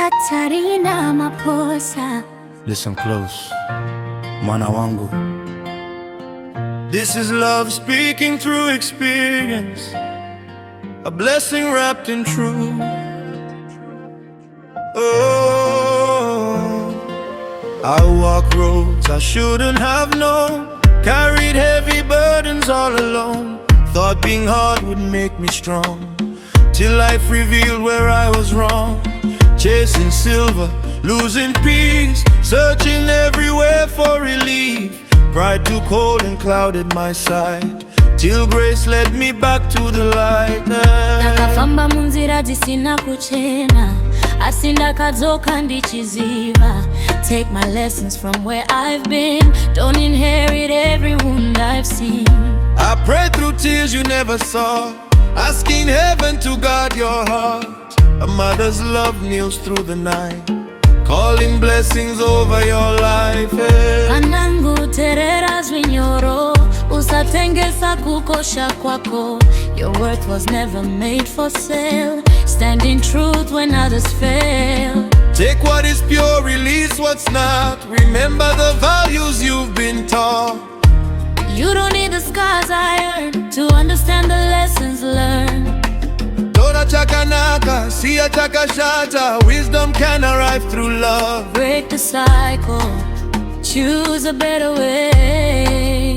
Katarina, Maposa. Listen close, Mwana Wangu. This is love speaking through experience, a blessing wrapped in truth. Oh, I walk roads I shouldn't have known, carried heavy burdens all alone. Thought being hard would make me strong, till life revealed where I was wrong. Chasing silver, losing peace, searching everywhere for relief. Pride took hold and clouded my sight, till grace led me back to the light. Nakafamba munzira zisina kuchena, asinda kadzoka ndichiziva. Take my lessons from where I've been, don't inherit every wound I've seen. I prayed through tears you never saw, asking heaven to guard your heart. A mother's love kneels through the night, calling blessings over your life. Kanangu terera zwinyoro, usatengesa kukosha kwako. Your worth was never made for sale, stand in truth when others fail. Take what is pure, release what's not. Remember the values you've been taught. You don't need the scars I earned to understand the lessons learned. Tora chakanaka, siya chakashata. Wisdom can arrive through love. Break the cycle, choose a better way.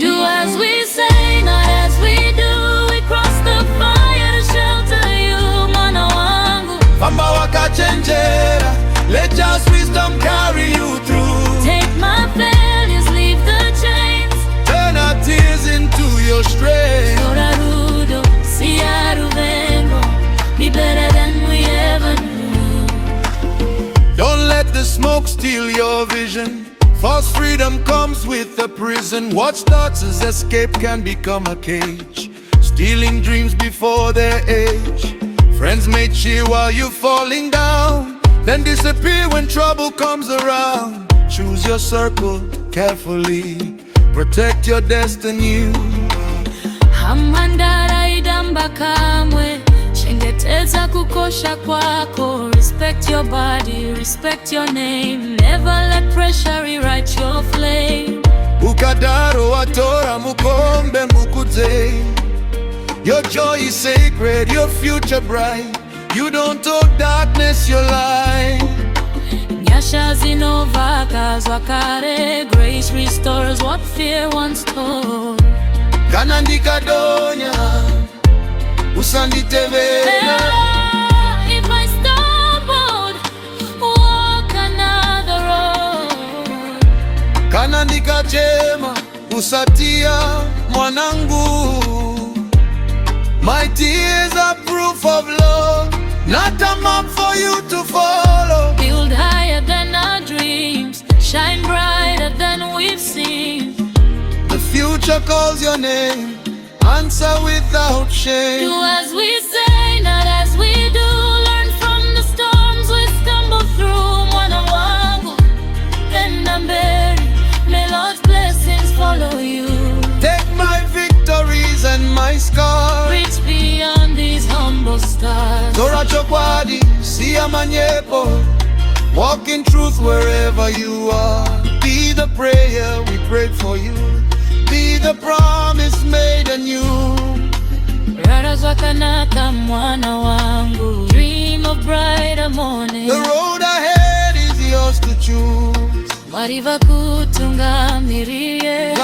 Do as we say, not as we do. We cross the fire to shelter you, Mwana Wangu. Famba wakachenjera, let just wisdom carry you through. Take my failures, leave the chains, turn our tears into your strength. Sorarudo, siaruvengo, be better than we ever knew. Don't let the smoke steal your vision. False freedom comes with a prison. What starts as escape can become a cage, stealing dreams before their age. Friends may cheer while you're falling down, then disappear when trouble comes around. Choose your circle carefully, protect your destiny. Hamandara idamba kamwe, shengeteza kukosha kwako. Respect your body, respect your name, never let pressure rewrite your flame. Ukadaro watora mukombe mukuze. Your joy is sacred, your future bright. You don't owe darkness your light. Nyasha zinova zwakare, grace restores what fear once stole. Kanandika donya, usanditevera. If I stumbled, walk another road. Kanandika chema, usatia mwanangu. My tears are proof of love, not a map for you to follow. Build higher than our dreams, shine brighter than we've seen. The future calls your name, answer without shame. Do as we say, not as we do. Learn from the storms we stumble through. Mwana Wangu, and I'm buried. May Lord's blessings follow you. Take my victories and my scars, Reach beyond these humble stars. Tora chokwadi, siya manyepo. Walk in truth wherever you are. Be the prayer we prayed for you, be the promise made anew. Rara zwakanaka Mwana Wangu, dream of brighter morning. The road ahead is yours to choose. Mariva kutungamirie.